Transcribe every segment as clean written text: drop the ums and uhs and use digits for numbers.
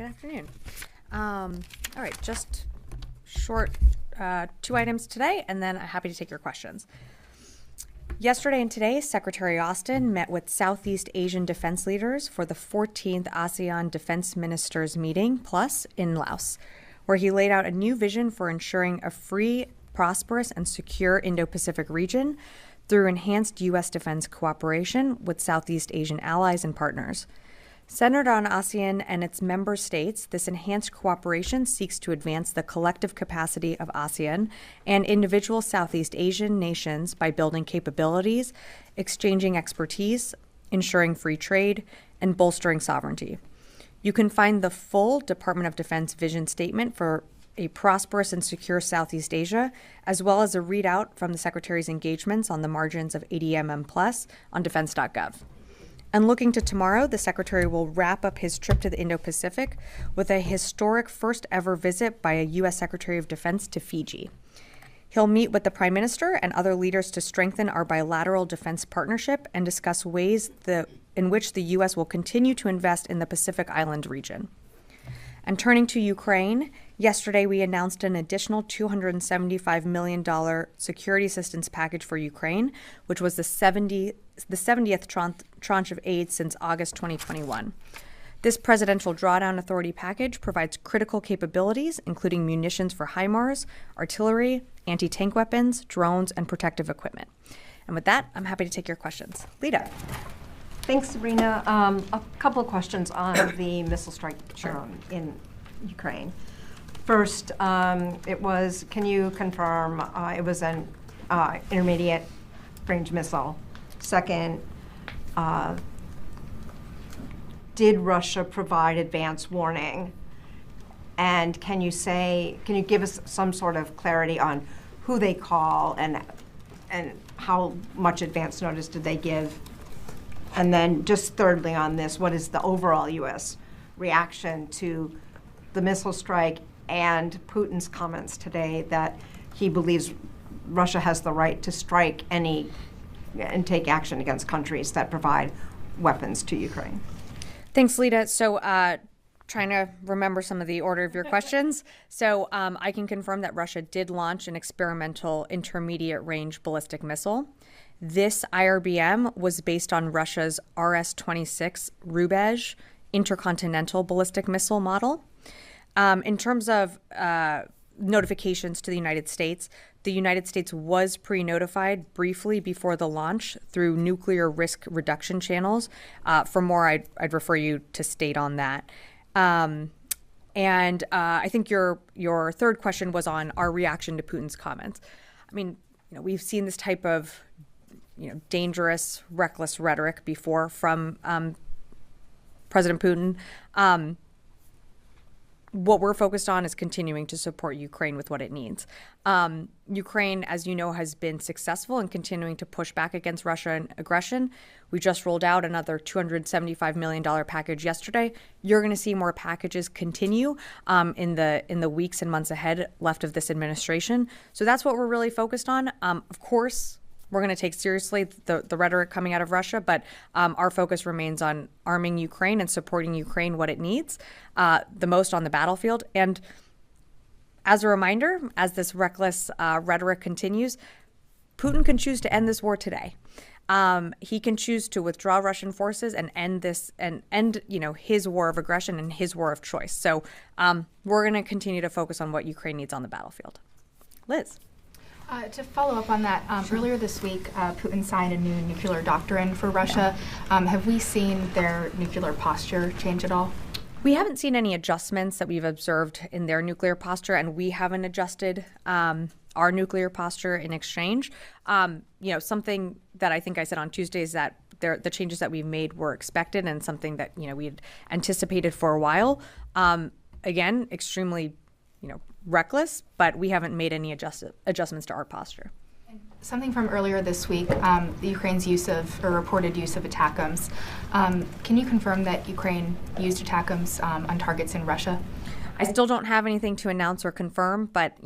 Good afternoon. All right, just short two items today, and then I'm happy to take your questions. Yesterday and today, Secretary Austin met with Southeast Asian defense leaders for the 14th ASEAN Defense Ministers Meeting Plus in Laos, where he laid out a new vision for ensuring a free, prosperous, and secure Indo-Pacific region through enhanced U.S. defense cooperation with Southeast Asian allies and partners. Centered on ASEAN and its member states, this enhanced cooperation seeks to advance the collective capacity of ASEAN and individual Southeast Asian nations by building capabilities, exchanging expertise, ensuring free trade, and bolstering sovereignty. You can find the full Department of Defense vision statement for a prosperous and secure Southeast Asia, as well as a readout from the Secretary's engagements on the margins of ADMM Plus on defense.gov. And looking to tomorrow, the Secretary will wrap up his trip to the Indo-Pacific with a historic first-ever visit by a U.S. Secretary of Defense to Fiji. He'll meet with the Prime Minister and other leaders to strengthen our bilateral defense partnership and discuss ways in which the U.S. will continue to invest in the Pacific Island region. And turning to Ukraine, yesterday we announced an additional $275 million security assistance package for Ukraine, which was the 70th tranche of aid since August 2021. This Presidential Drawdown Authority package provides critical capabilities, including munitions for HIMARS, artillery, anti-tank weapons, drones, and protective equipment. And with that, I'm happy to take your questions. Lita. Thanks, Sabrina. A couple of questions on the missile strike in Ukraine. First, can you confirm it was an intermediate range missile? Second, did Russia provide advance warning? And can you give us some sort of clarity on who they call and how much advance notice did they give? And then just thirdly on this, what is the overall U.S. reaction to the missile strike and Putin's comments today that he believes Russia has the right to strike any and take action against countries that provide weapons to Ukraine? Thanks, Lita. So trying to remember some of the order of your questions. So I can confirm that Russia did launch an experimental intermediate range ballistic missile. This IRBM was based on Russia's RS-26 Rubezh intercontinental ballistic missile model. In terms of notifications to the United States was pre-notified briefly before the launch through nuclear risk reduction channels. For more, I'd refer you to state on that. And I think your third question was on our reaction to Putin's comments. I mean, we've seen this type of dangerous, reckless rhetoric before from President Putin. What we're focused on is continuing to support Ukraine with what it needs. Ukraine, as you know, has been successful in continuing to push back against Russian aggression. We just rolled out another $275 million package yesterday. You're going to see more packages continue in the weeks and months ahead left of this administration. So that's what we're really focused on. Of course, we're going to take seriously the rhetoric coming out of Russia, but our focus remains on arming Ukraine and supporting Ukraine what it needs the most on the battlefield. And as a reminder, as this reckless rhetoric continues, Putin can choose to end this war today. He can choose to withdraw Russian forces and end this and end his war of aggression and his war of choice. So we're going to continue to focus on what Ukraine needs on the battlefield. Liz. To follow up on that, earlier this week, Putin signed a new nuclear doctrine for Russia. Have we seen their nuclear posture change at all? We haven't seen any adjustments that we've observed in their nuclear posture, and we haven't adjusted our nuclear posture in exchange. Something that I think I said on Tuesday is that the changes that we've made were expected and something that we had anticipated for a while. Again, extremely reckless, but we haven't made any adjustments to our posture. Something from earlier this week, the Ukraine's reported use of ATACMS. Can you confirm that Ukraine used ATACMS on targets in Russia? I still don't have anything to announce or confirm, but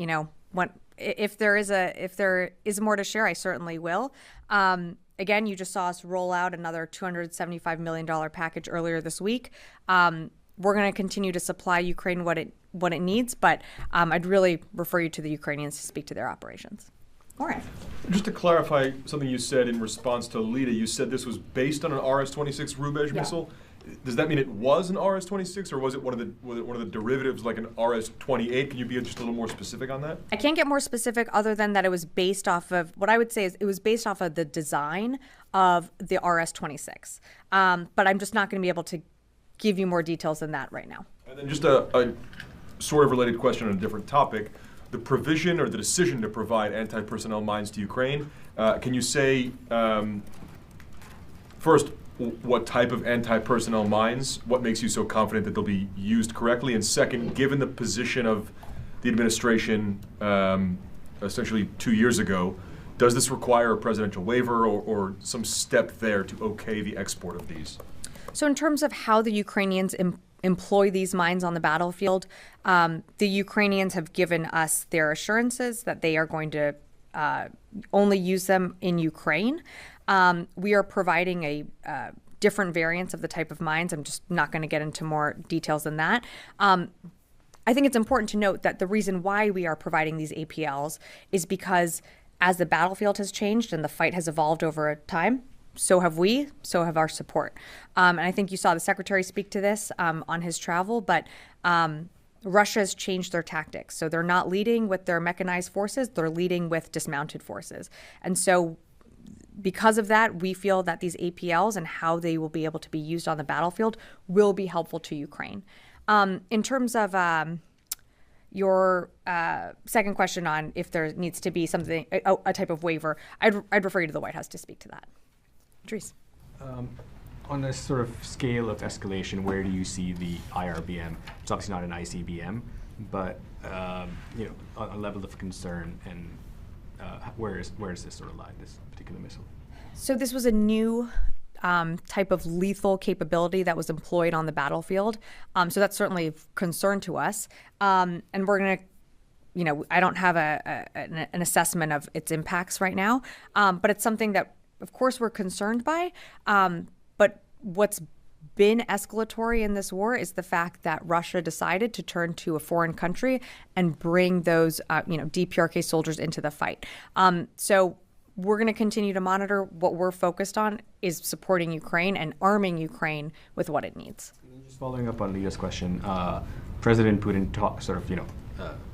if there is more to share, I certainly will. Again, you just saw us roll out another $275 million package earlier this week. we're going to continue to supply Ukraine what it needs, but I'd really refer you to the Ukrainians to speak to their operations. Lauren. Just to clarify something you said in response to Lita, you said this was based on an RS-26 Rubej missile. Does that mean it was an RS-26, or was it one of the derivatives like an RS-28? Can you be just a little more specific on that? I can't get more specific other than that it was based off of, what I would say is it was based off of the design of the RS-26. But I'm just not going to be able to give you more details than that right now. And then just a sort of related question on a different topic. The provision or the decision to provide anti-personnel mines to Ukraine, can you say, first, what type of anti-personnel mines, what makes you so confident that they'll be used correctly? And second, given the position of the administration essentially 2 years ago, does this require a presidential waiver or some step there to okay the export of these? So in terms of how the Ukrainians employ these mines on the battlefield, the Ukrainians have given us their assurances that they are going to only use them in Ukraine. We are providing a different variants of the type of mines. I'm just not going to get into more details than that. I think it's important to note that the reason why we are providing these APLs is because as the battlefield has changed and the fight has evolved over time, so have we, so have our support. And I think you saw the secretary speak to this on his travel, but Russia has changed their tactics. So they're not leading with their mechanized forces, they're leading with dismounted forces. And so because of that, we feel that these APLs and how they will be able to be used on the battlefield will be helpful to Ukraine. In terms of your second question on if there needs to be something, a type of waiver, I'd refer you to the White House to speak to that. Dries. On a sort of scale of escalation, where do you see the IRBM? It's obviously not an ICBM, but you know, a level of concern, and where does this sort of lie, this particular missile? So this was a new type of lethal capability that was employed on the battlefield. So that's certainly of concern to us. And we're going to, you know, I don't have an assessment of its impacts right now, but it's something that, of course, we're concerned by. But what's been escalatory in this war is the fact that Russia decided to turn to a foreign country and bring those, DPRK soldiers into the fight. So we're going to continue to monitor. What we're focused on is supporting Ukraine and arming Ukraine with what it needs. Just following up on Leah's question, President Putin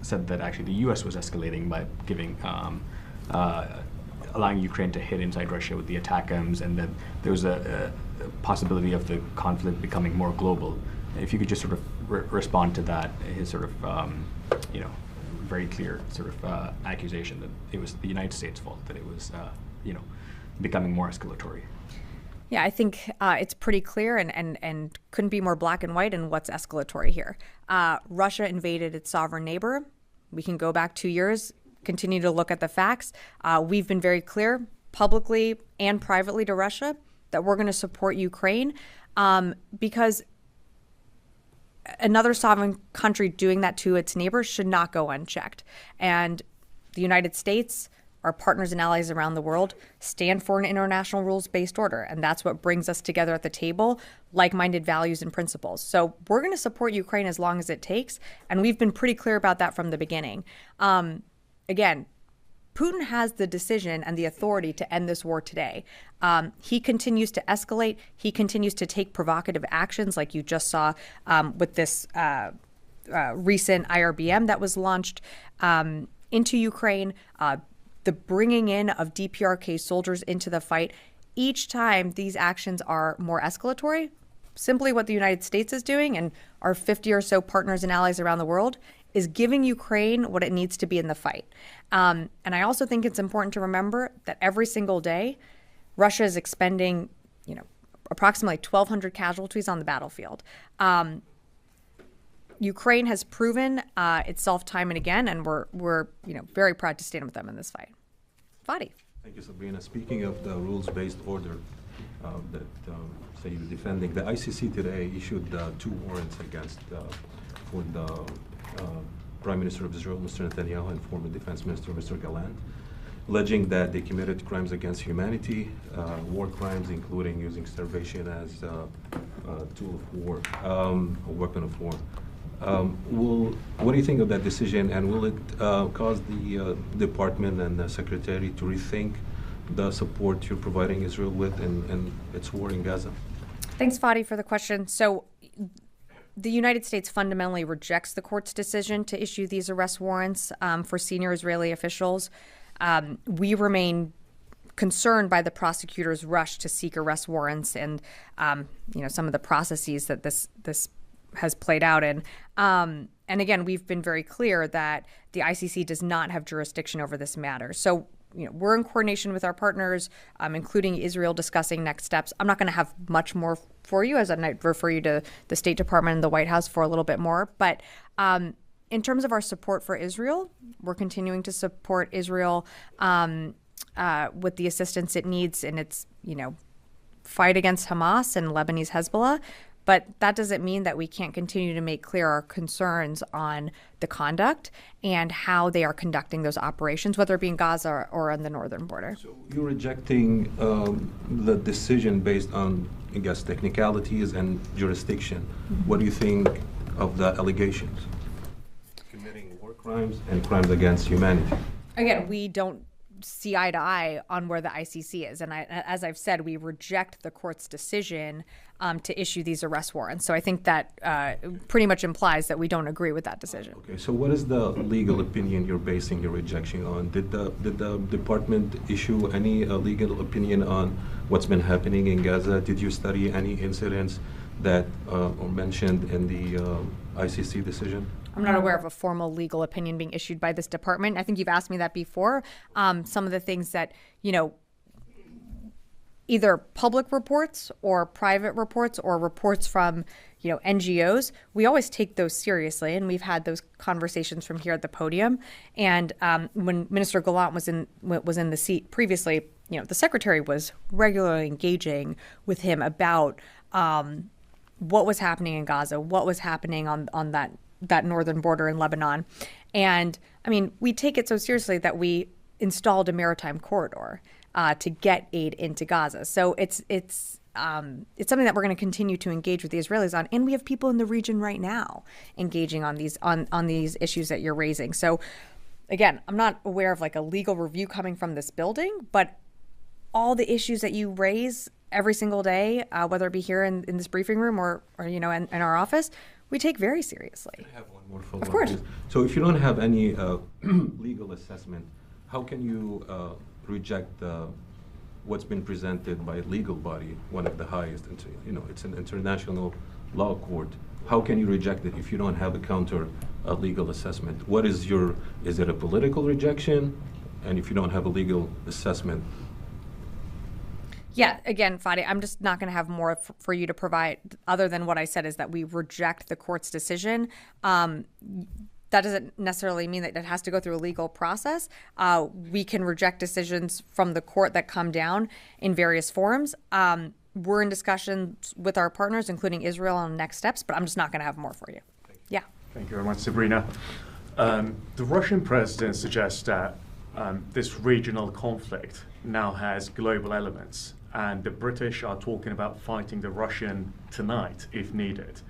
said that actually the U.S. was escalating by giving, allowing Ukraine to hit inside Russia with the ATACMS, and that there was a possibility of the conflict becoming more global. If you could just sort of respond to that, his sort of, very clear sort of accusation that it was the United States' fault, that it was, becoming more escalatory. Yeah, I think it's pretty clear and couldn't be more black and white in what's escalatory here. Russia invaded its sovereign neighbor. We can go back 2 years, continue to look at the facts. We've been very clear publicly and privately to Russia that we're going to support Ukraine because another sovereign country doing that to its neighbors should not go unchecked. And the United States, our partners and allies around the world, stand for an international rules-based order. And that's what brings us together at the table, like-minded values and principles. So we're going to support Ukraine as long as it takes. And we've been pretty clear about that from the beginning. Again, Putin has the decision and the authority to end this war today. He continues to escalate. He continues to take provocative actions like you just saw with this recent IRBM that was launched into Ukraine, the bringing in of DPRK soldiers into the fight. Each time these actions are more escalatory, simply what the United States is doing and our 50 or so partners and allies around the world is giving Ukraine what it needs to be in the fight. And I also think it's important to remember that every single day, Russia is expending, approximately 1,200 casualties on the battlefield. Ukraine has proven itself time and again, and we're very proud to stand with them in this fight. Fadi. Thank you, Sabrina. Speaking of the rules-based order that say you're defending, the ICC today issued 2 warrants against for the Prime Minister of Israel, Mr. Netanyahu, and former Defense Minister, Mr. Gallant. alleging that they committed crimes against humanity, war crimes, including using starvation as a tool of war, a weapon of war. What do you think of that decision, and will it cause the department and the secretary to rethink the support you're providing Israel with in its war in Gaza? Thanks, Fadi, for the question. So the United States fundamentally rejects the court's decision to issue these arrest warrants for senior Israeli officials. We remain concerned by the prosecutor's rush to seek arrest warrants and some of the processes that this has played out in. And again, we've been very clear that the ICC does not have jurisdiction over this matter. So, we're in coordination with our partners, including Israel, discussing next steps. I'm not going to have much more for you, as I might refer you to the State Department and the White House for a little bit more. But in terms of our support for Israel, we're continuing to support Israel with the assistance it needs in its, fight against Hamas and Lebanese Hezbollah. But that doesn't mean that we can't continue to make clear our concerns on the conduct and how they are conducting those operations, whether it be in Gaza or on the northern border. So you're rejecting the decision based on, I guess, technicalities and jurisdiction. Mm-hmm. What do you think of the allegations? Committing war crimes and crimes against humanity. Again, we don't see eye to eye on where the ICC is. And as I've said, we reject the court's decision to issue these arrest warrants. So I think that pretty much implies that we don't agree with that decision. Okay, so what is the legal opinion you're basing your rejection on? Did the department issue any legal opinion on what's been happening in Gaza? Did you study any incidents that are mentioned in the ICC decision? I'm not aware of a formal legal opinion being issued by this department. I think you've asked me that before. Some of the things that, either public reports or private reports or reports from, NGOs, we always take those seriously. And we've had those conversations from here at the podium. And when Minister Gallant was in the seat previously, the secretary was regularly engaging with him about what was happening in Gaza, what was happening on that northern border in Lebanon. And we take it so seriously that we installed a maritime corridor to get aid into Gaza. So it's something that we're going to continue to engage with the Israelis on. And we have people in the region right now engaging on these issues that you're raising. So again, I'm not aware of like a legal review coming from this building, but all the issues that you raise every single day, whether it be here in this briefing room or in our office, we take very seriously. I have one more follow-up. Of course. So if you don't have any legal assessment, how can you reject what's been presented by a legal body, one of the highest, it's an international law court. How can you reject it if you don't have a counter legal assessment? Is it a political rejection? And if you don't have a legal assessment? Yeah, again, Fadi, I'm just not going to have more for you to provide other than what I said is that we reject the court's decision. That doesn't necessarily mean that it has to go through a legal process. We can reject decisions from the court that come down in various forms. We're in discussions with our partners, including Israel, on next steps, but I'm just not going to have more for you. Yeah. Thank you very much, Sabrina. The Russian president suggests that this regional conflict now has global elements, and the British are talking about fighting the Russian tonight if needed.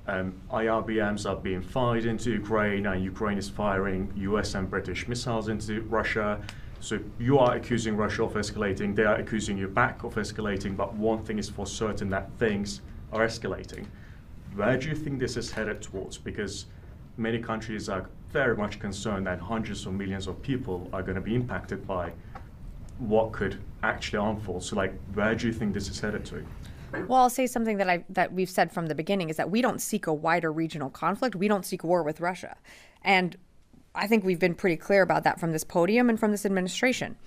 IRBMs are being fired into Ukraine, and Ukraine is firing US and British missiles into Russia. So you are accusing Russia of escalating, they are accusing you back of escalating, but one thing is for certain, that things are escalating. Where do you think this is headed towards? Because many countries are very much concerned that hundreds of millions of people are going to be impacted by what could actually unfold. So where do you think this is headed to? Well, I'll say something that we've said from the beginning is that we don't seek a wider regional conflict. We don't seek war with Russia. And I think we've been pretty clear about that from this podium and from this administration.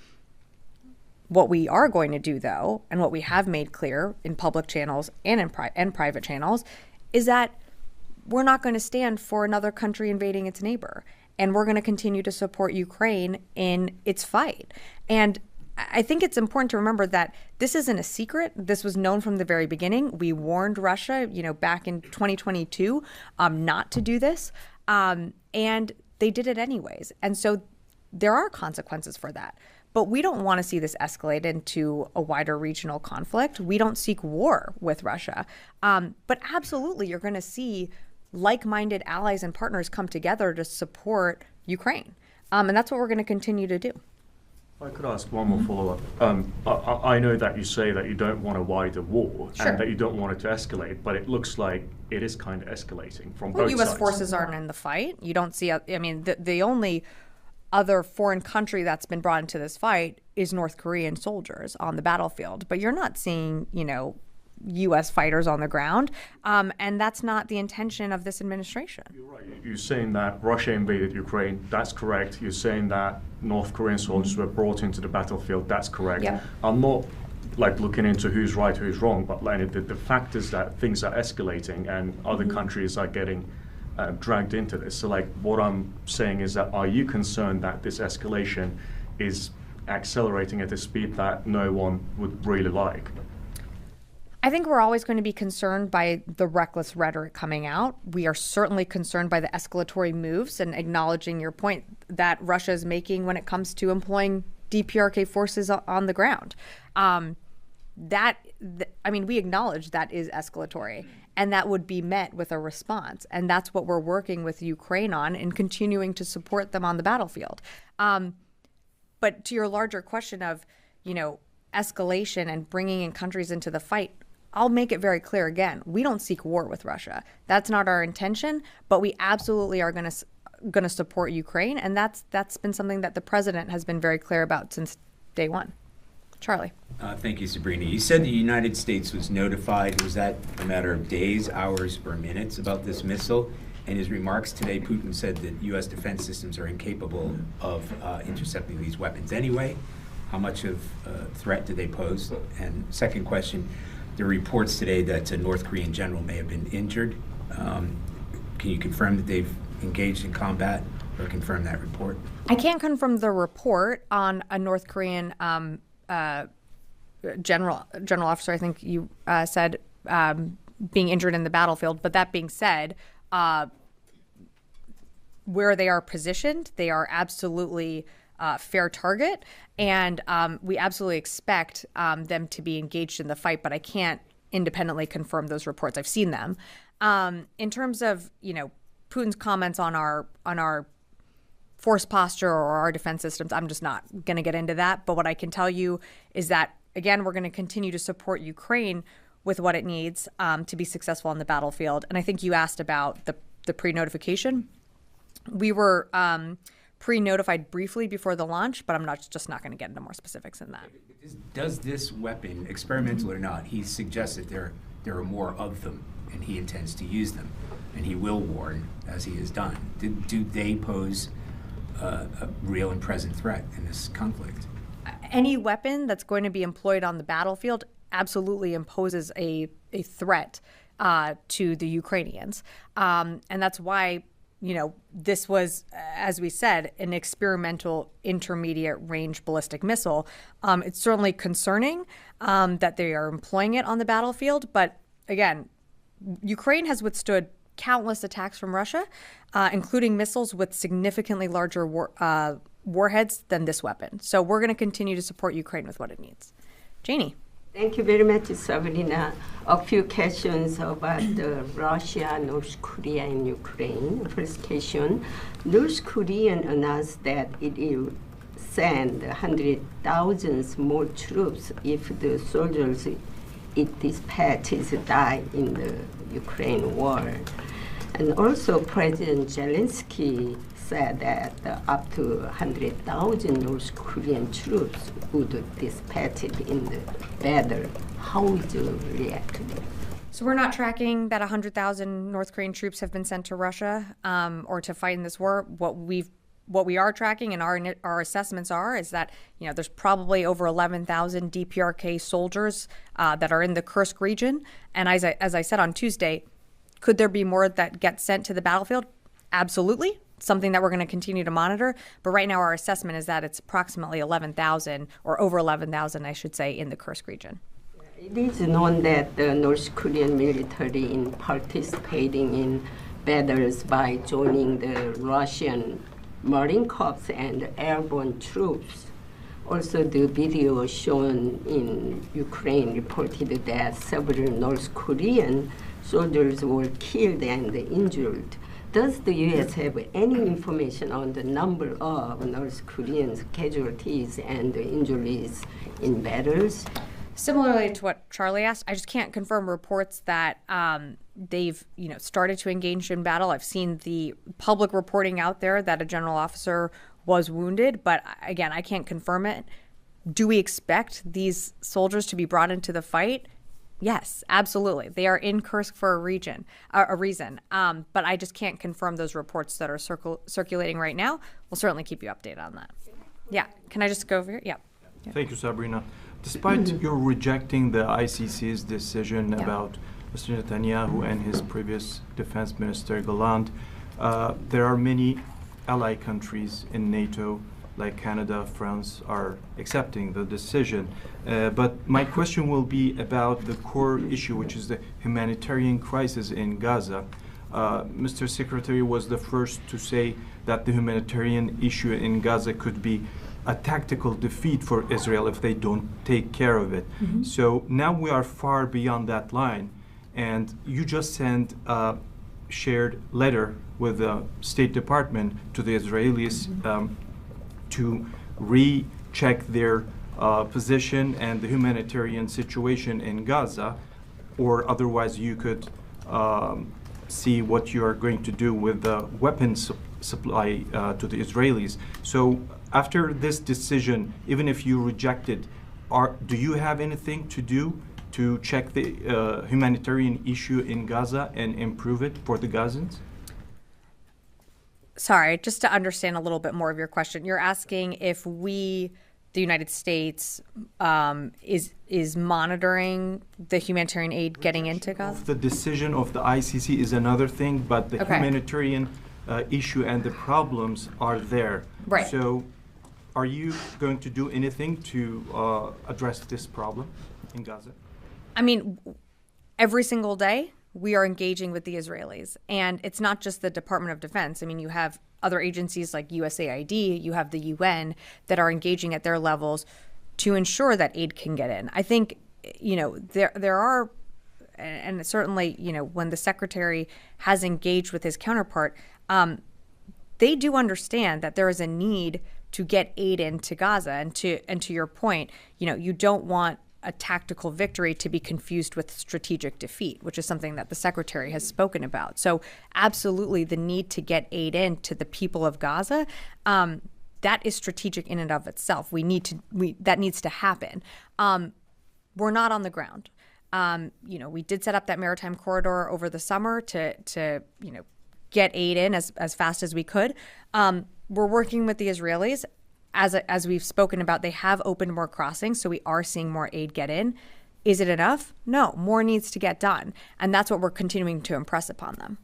What we are going to do, though, and what we have made clear in public channels and in private channels, is that we're not going to stand for another country invading its neighbor. And we're going to continue to support Ukraine in its fight. And I think it's important to remember that this isn't a secret. This was known from the very beginning. We warned Russia, back in 2022, not to do this. And they did it anyways. And so there are consequences for that. But we don't want to see this escalate into a wider regional conflict. We don't seek war with Russia. But absolutely, you're going to see like-minded allies and partners come together to support Ukraine. And that's what we're going to continue to do. I could ask one more follow-up. I know that you say that you don't want a wider war Sure. and that you don't want it to escalate, but it looks like it is kind of escalating from Well, both U.S. sides. forces aren't in the fight. You don't see, the only other foreign country that's been brought into this fight is North Korean soldiers on the battlefield. But you're not seeing, U.S. fighters on the ground. And that's not the intention of this administration. You're right. You're saying that Russia invaded Ukraine. That's correct. You're saying that North Korean soldiers were brought into the battlefield. That's correct. Yep. I'm not looking into who's right, who's wrong, but the fact is that things are escalating and other countries are getting dragged into this. So what I'm saying is that are you concerned that this escalation is accelerating at a speed that no one would really like? I think we're always going to be concerned by the reckless rhetoric coming out. We are certainly concerned by the escalatory moves and acknowledging your point that Russia is making when it comes to employing DPRK forces on the ground. We acknowledge that is escalatory, and that would be met with a response. And that's what we're working with Ukraine on and continuing to support them on the battlefield. But to your larger question of, escalation and bringing in countries into the fight, I'll make it very clear again, we don't seek war with Russia. That's not our intention, but we absolutely are going to support Ukraine, and that's been something that the president has been very clear about since day one. Charlie. Thank you, Sabrina. You said the United States was notified. Was that a matter of days, hours, or minutes about this missile? In his remarks today, Putin said that U.S. defense systems are incapable of intercepting these weapons anyway. How much of a threat do they pose? And second question, there are reports today that a North Korean general may have been injured. Can you confirm that they've engaged in combat or confirm that report? I can't confirm the report on a North Korean general officer, I think you said, being injured in the battlefield. But that being said, where they are positioned, they are absolutely fair target, and we absolutely expect them to be engaged in the fight, but I can't independently confirm those reports. I've seen them. In terms of, Putin's comments on our force posture or our defense systems, I'm just not going to get into that. But what I can tell you is that, again, we're going to continue to support Ukraine with what it needs to be successful on the battlefield. And I think you asked about the pre-notification. We were pre-notified briefly before the launch, but I'm just not going to get into more specifics than that. Does this weapon, experimental or not, he suggests that there are more of them, and he intends to use them, and he will warn, as he has done. Do they pose a real and present threat in this conflict? Any weapon that's going to be employed on the battlefield absolutely imposes a threat to the Ukrainians. And that's why, this was, as we said, an experimental intermediate range ballistic missile. It's certainly concerning that they are employing it on the battlefield. But again, Ukraine has withstood countless attacks from Russia, including missiles with significantly larger warheads than this weapon. So we're going to continue to support Ukraine with what it needs. Janie. Thank you very much, Sabrina. A few questions about Russia, North Korea, and Ukraine. First question, North Korea announced that it will send 100,000 more troops if the soldiers it dispatches die in the Ukraine war. And also President Zelensky said that up to 100,000 North Korean troops would dispatch it in the battle. How would you react to that? So we're not tracking that 100,000 North Korean troops have been sent to Russia or to fight in this war. What we are tracking and our assessments is that there's probably over 11,000 DPRK soldiers that are in the Kursk region. And as I said on Tuesday, could there be more that get sent to the battlefield? Absolutely. Something that we're going to continue to monitor. But right now our assessment is that it's approximately 11,000 or over 11,000, I should say, in the Kursk region. It is known that the North Korean military is participating in battles by joining the Russian Marine Corps and airborne troops. Also, the video shown in Ukraine reported that several North Korean soldiers were killed and injured. Does the U.S. have any information on the number of North Korean casualties and injuries in battles? Similarly to what Charlie asked, I just can't confirm reports that they've started to engage in battle. I've seen the public reporting out there that a general officer was wounded, but again, I can't confirm it. Do we expect these soldiers to be brought into the fight? Yes, absolutely. They are in Kursk for a reason. But I just can't confirm those reports that are circulating right now. We'll certainly keep you updated on that. Yeah. Can I just go over here? Yeah. Thank you, Sabrina. Despite your rejecting the ICC's decision about Mr. Netanyahu and his previous defense minister, Gallant, there are many ally countries in NATO, like Canada, France, are accepting the decision. But my question will be about the core issue, which is the humanitarian crisis in Gaza. Mr. Secretary was the first to say that the humanitarian issue in Gaza could be a tactical defeat for Israel if they don't take care of it. Mm-hmm. So now we are far beyond that line, and you just sent a shared letter with the State Department to the Israelis to recheck their position and the humanitarian situation in Gaza, or otherwise you could see what you are going to do with the weapons supply to the Israelis. So after this decision, even if you reject it, do you have anything to do to check the humanitarian issue in Gaza and improve it for the Gazans? Sorry, just to understand a little bit more of your question, you're asking if the United States, is monitoring the humanitarian aid getting into Gaza? The decision of the ICC is another thing, but the humanitarian issue and the problems are there. Right. So are you going to do anything to address this problem in Gaza? I mean, every single day we are engaging with the Israelis. And it's not just the Department of Defense. I mean, you have other agencies like USAID, you have the UN that are engaging at their levels to ensure that aid can get in. I think, there are, and certainly, when the secretary has engaged with his counterpart, they do understand that there is a need to get aid into Gaza. And to your point, you don't want a tactical victory to be confused with strategic defeat, which is something that the secretary has spoken about. So absolutely the need to get aid in to the people of Gaza, that is strategic in and of itself. That needs to happen. We're not on the ground. We did set up that maritime corridor over the summer to get aid in as fast as we could. We're working with the Israelis. As we've spoken about, they have opened more crossings, so we are seeing more aid get in. Is it enough? No, more needs to get done. And that's what we're continuing to impress upon them.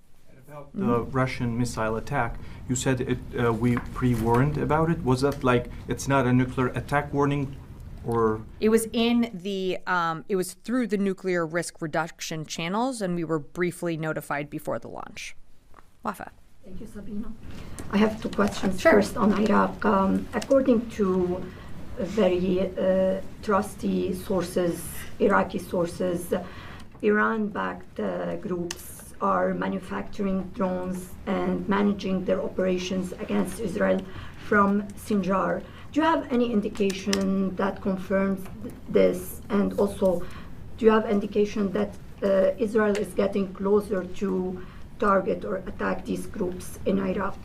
About the Russian missile attack, you said we pre-warned about it. Was that like it's not a nuclear attack warning? Or it was it was through the nuclear risk reduction channels, and we were briefly notified before the launch. Wafa. Thank you, Sabrina. I have two questions. Sure. First on Iraq. According to very trusty sources, Iraqi sources, Iran-backed groups are manufacturing drones and managing their operations against Israel from Sinjar. Do you have any indication that confirms this? And also, do you have indication that Israel is getting closer to target or attack these groups in Iraq?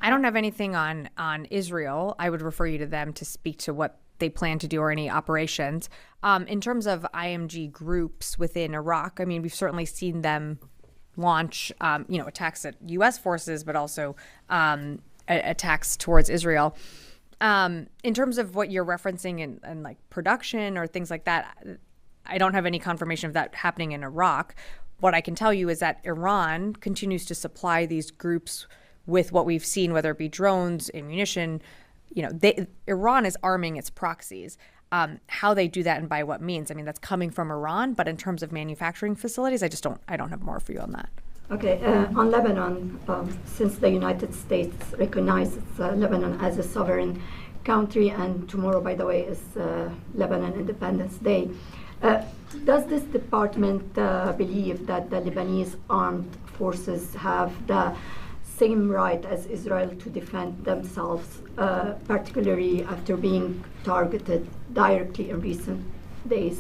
I don't have anything on Israel. I would refer you to them to speak to what they plan to do or any operations. In terms of IMG groups within Iraq, I mean, we've certainly seen them launch, attacks at U.S. forces, but also attacks towards Israel. In terms of what you're referencing and like production or things like that, I don't have any confirmation of that happening in Iraq. What I can tell you is that Iran continues to supply these groups with what we've seen, whether it be drones, ammunition. Iran is arming its proxies. How they do that and by what means, I mean, that's coming from Iran. But in terms of manufacturing facilities, I don't have more for you on that. Okay, on Lebanon, since the United States recognizes Lebanon as a sovereign country, and tomorrow, by the way, is Lebanon Independence Day. Does this department believe that the Lebanese armed forces have the same right as Israel to defend themselves, particularly after being targeted directly in recent days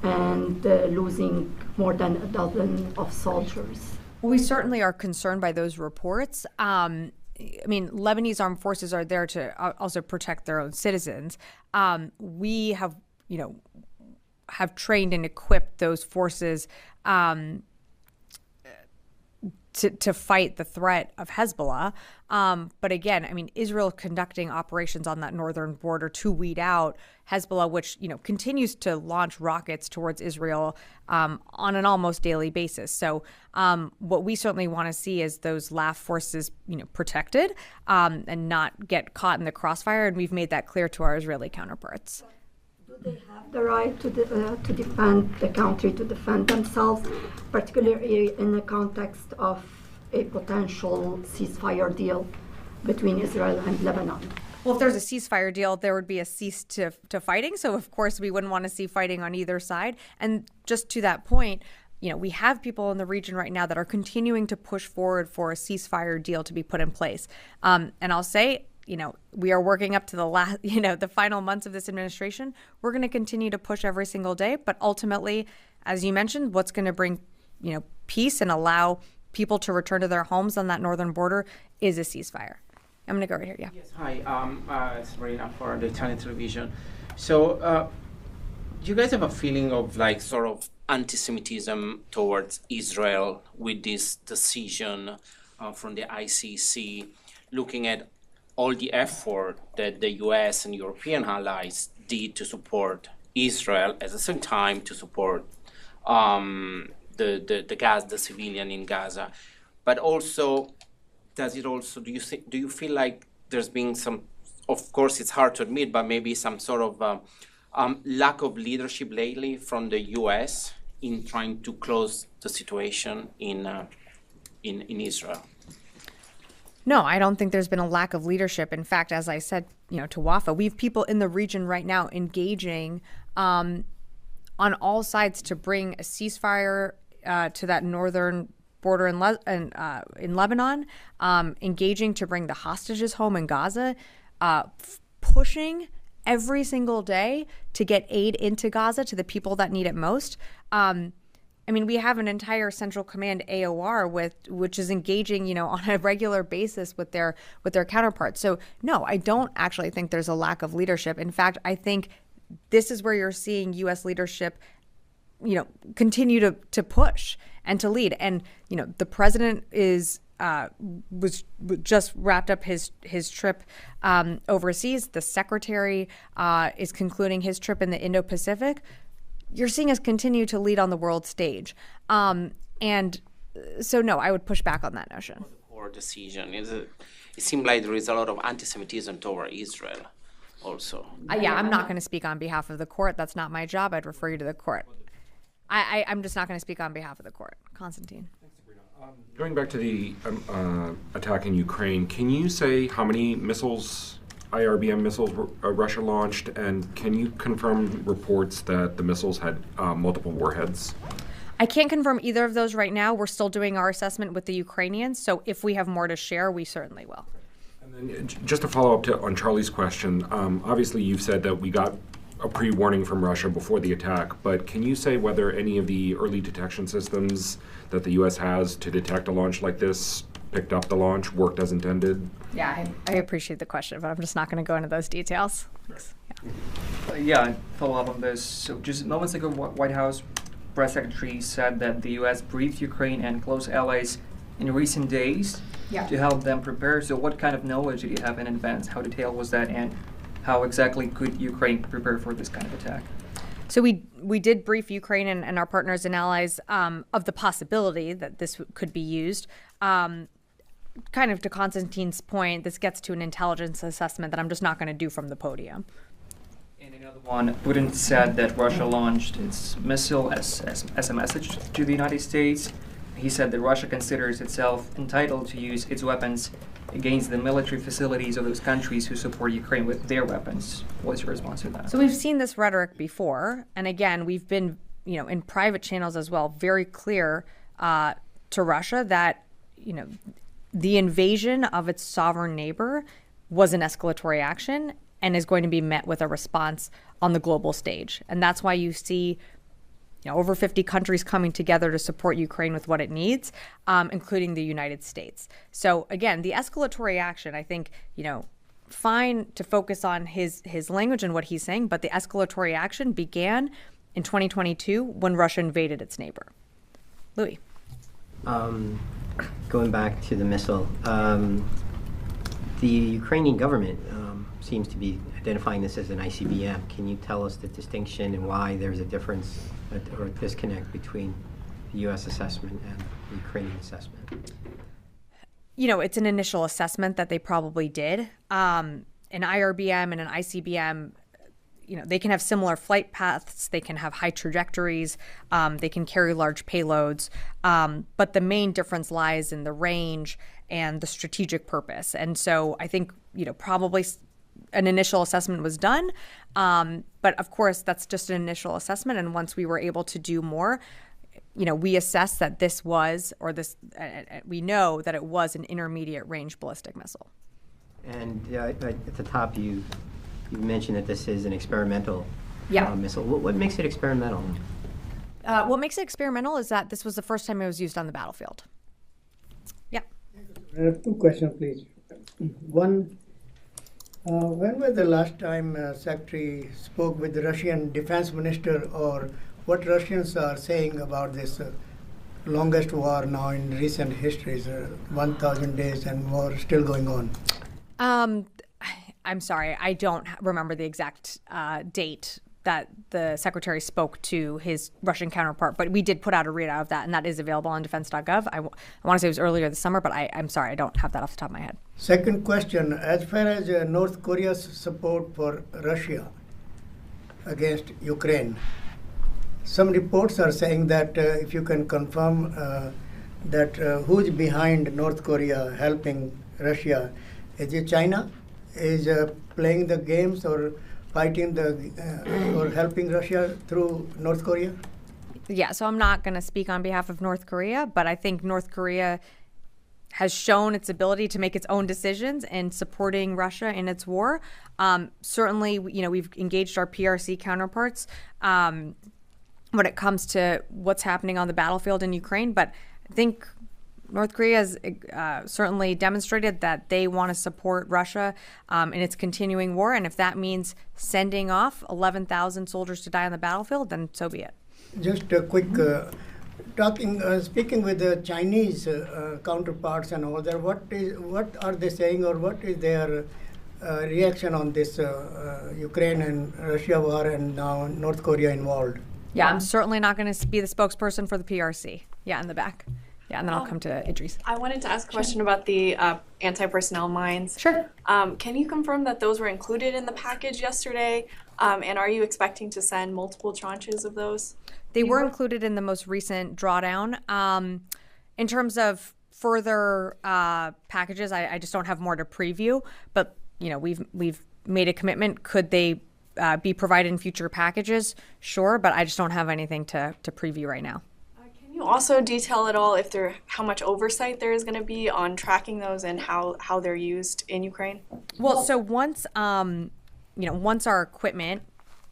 and losing more than a dozen of soldiers? We certainly are concerned by those reports. I mean, Lebanese armed forces are there to also protect their own citizens. We have, have trained and equipped those forces to fight the threat of Hezbollah. But again, I mean, Israel conducting operations on that northern border to weed out Hezbollah, which, continues to launch rockets towards Israel on an almost daily basis. So what we certainly want to see is those LAF forces, protected and not get caught in the crossfire. And we've made that clear to our Israeli counterparts. Do they have the right to defend the country, to defend themselves, particularly in the context of a potential ceasefire deal between Israel and Lebanon? Well, if there's a ceasefire deal, there would be a cease to fighting. So, of course, we wouldn't want to see fighting on either side. And just to that point, we have people in the region right now that are continuing to push forward for a ceasefire deal to be put in place. And I'll say, we are working up to the last, the final months of this administration. We're going to continue to push every single day. But ultimately, as you mentioned, what's going to bring, peace and allow people to return to their homes on that northern border is a ceasefire. I'm going to go right here. Yeah. Yes. Hi. Sabrina for the Italian television. So, do you guys have a feeling of sort of anti-Semitism towards Israel with this decision from the ICC, looking at all the effort that the U.S. and European allies did to support Israel, at the same time to support the civilian in Gaza, but also, do you feel like there's been some, of course it's hard to admit, but maybe some sort of lack of leadership lately from the U.S. in trying to close the situation in Israel? No, I don't think there's been a lack of leadership. In fact, as I said, to Wafa, we have people in the region right now engaging on all sides to bring a ceasefire to that northern border in Lebanon, engaging to bring the hostages home in Gaza, pushing every single day to get aid into Gaza to the people that need it most. I mean, we have an entire Central Command AOR which is engaging, on a regular basis with their counterparts. So no, I don't actually think there's a lack of leadership. In fact, I think this is where you're seeing U.S. leadership, continue to push and to lead. And the president was just wrapped up his trip overseas. The secretary is concluding his trip in the Indo-Pacific. You're seeing us continue to lead on the world stage. And so, no, I would push back on that notion. Poor decision. It seemed like there is a lot of anti-Semitism toward Israel also. Yeah, I'm not going to speak on behalf of the court. That's not my job. I'd refer you to the court. I'm just not going to speak on behalf of the court. Constantine. Going back to the attack in Ukraine, can you say how many missiles, IRBM missiles, Russia launched, and can you confirm reports that the missiles had multiple warheads? I can't confirm either of those right now. We're still doing our assessment with the Ukrainians, so if we have more to share, we certainly will. And then just to follow up on Charlie's question, obviously you've said that we got a pre-warning from Russia before the attack, but can you say whether any of the early detection systems that the U.S. has to detect a launch like this picked up the launch, worked as intended? Yeah, I appreciate the question, but I'm just not going to go into those details. Yeah, follow up on this. So just moments ago, White House press secretary said that the U.S. briefed Ukraine and close allies in recent days to help them prepare. So what kind of knowledge did you have in advance? How detailed was that, and how exactly could Ukraine prepare for this kind of attack? So we did brief Ukraine and our partners and allies of the possibility that this could be used. Kind of to Constantine's point, this gets to an intelligence assessment that I'm just not going to do from the podium. And another one, Putin said that Russia launched its missile as a message to the United States. he said that Russia considers itself entitled to use its weapons against the military facilities of those countries who support Ukraine with their weapons. What's your response to that? So we've seen this rhetoric before, and again, we've been, in private channels as well, very clear to Russia that, the invasion of its sovereign neighbor was an escalatory action and is going to be met with a response on the global stage. And that's why you see over 50 countries coming together to support Ukraine with what it needs, including the United States. So again, the escalatory action, I think, fine to focus on his language and what he's saying, but the escalatory action began in 2022 when Russia invaded its neighbor. Louis. Going back to the missile, the Ukrainian government seems to be identifying this as an ICBM. Can you tell us the distinction and why there's a difference or disconnect between the U.S. assessment and the Ukrainian assessment? It's an initial assessment that they probably did. An IRBM and an ICBM, they can have similar flight paths, they can have high trajectories, they can carry large payloads, but the main difference lies in the range and the strategic purpose. And so I think, probably an initial assessment was done, but of course that's just an initial assessment. And once we were able to do more, we assessed that this was, or this, we know that it was an intermediate range ballistic missile. And at the top, you mentioned that this is an experimental missile. What makes it experimental? What makes it experimental is that this was the first time it was used on the battlefield. Yeah. I have two questions, please. One, when was the last time Secretary spoke with the Russian defense minister, or what Russians are saying about this longest war now in recent history, 1,000 days and war still going on? I'm sorry, I don't remember the exact date that the secretary spoke to his Russian counterpart, but we did put out a readout of that, and that is available on defense.gov. I want to say it was earlier this summer, but I'm sorry, I don't have that off the top of my head. Second question, as far as North Korea's support for Russia against Ukraine, some reports are saying that if you can confirm that who's behind North Korea helping Russia, is it China? Is playing the games or fighting or helping Russia through North Korea? Yeah, so I'm not going to speak on behalf of North Korea, but I think North Korea has shown its ability to make its own decisions in supporting Russia in its war. Certainly, we've engaged our PRC counterparts when it comes to what's happening on the battlefield in Ukraine, but I think North Korea has certainly demonstrated that they want to support Russia in its continuing war, and if that means sending off 11,000 soldiers to die on the battlefield, then so be it. Just a quick speaking with the Chinese counterparts and all that. What are they saying, or what is their reaction on this Ukraine and Russia war, and now North Korea involved? Yeah, I'm certainly not going to be the spokesperson for the PRC. Yeah, in the back. Yeah, and then I'll come to Idris. I wanted to ask a question about the anti-personnel mines. Sure. Can you confirm that those were included in the package yesterday? And are you expecting to send multiple tranches of those? They were included in the most recent drawdown. In terms of further packages, I just don't have more to preview. But we've made a commitment. Could they be provided in future packages? Sure, but I just don't have anything to preview right now. Can you also detail at all how much oversight there is going to be on tracking those and how they're used in Ukraine? Well, so once once our equipment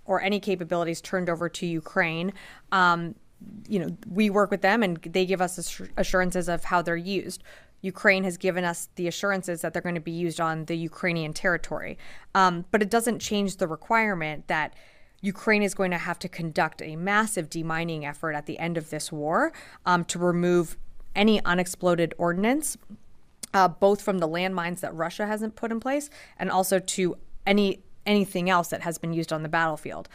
or any capabilities turned over to Ukraine, we work with them and they give us assurances of how they're used. Ukraine has given us the assurances that they're going to be used on the Ukrainian territory. But it doesn't change the requirement that Ukraine is going to have to conduct a massive demining effort at the end of this war to remove any unexploded ordnance, both from the landmines that Russia hasn't put in place and also to anything else that has been used on the battlefield.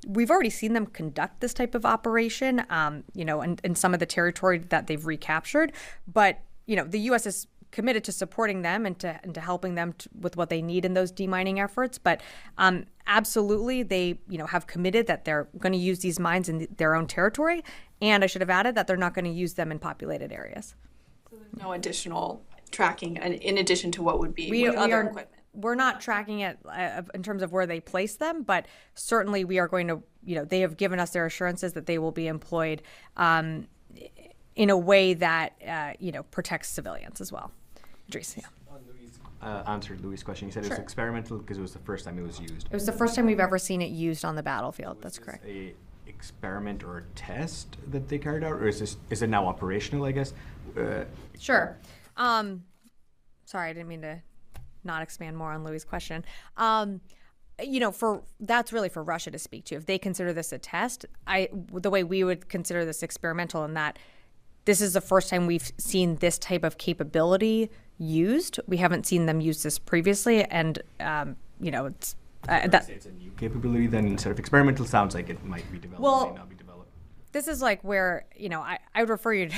We've already seen them conduct this type of operation, in some of the territory that they've recaptured. But, the U.S. is committed to supporting them and to helping them with what they need in those demining efforts. But absolutely, they have committed that they're going to use these mines in their own territory, and I should have added that they're not going to use them in populated areas. So there's no additional tracking in addition to what would be with other equipment. We're not tracking it in terms of where they place them, but certainly we are going to, they have given us their assurances that they will be employed in a way that, protects civilians as well. Idris, yeah. Answered Louis' question. He said it was experimental because it was the first time it was used. It was the first time we've ever seen it used on the battlefield. That's correct. A experiment or a test that they carried out, or is it now operational, I guess? Sure. Sorry, I didn't mean to not expand more on Louis' question. That's really for Russia to speak to. If they consider this a test, the way we would consider this experimental, in that this is the first time we've seen this type of capability used. We haven't seen them use this previously, and it's it's a new capability. Then instead of experimental, sounds like it might be developed. Well, might not be developed. This is like where I would refer you to.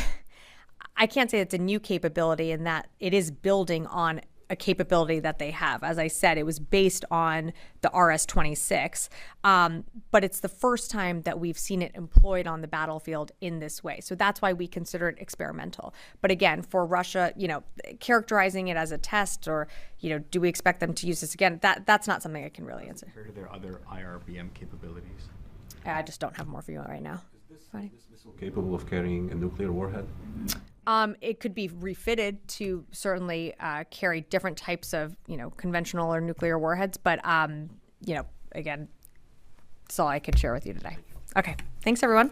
I can't say it's a new capability in that it is building on a capability that they have. As I said, it was based on the RS-26, but it's the first time that we've seen it employed on the battlefield in this way. So that's why we consider it experimental. But again, for Russia, characterizing it as a test, or do we expect them to use this again? That's not something I can really answer. Compared to their other IRBM capabilities, I just don't have more for you right now. Is this missile capable of carrying a nuclear warhead? It could be refitted to certainly carry different types of, conventional or nuclear warheads. But, again, that's all I could share with you today. Okay. Thanks, everyone.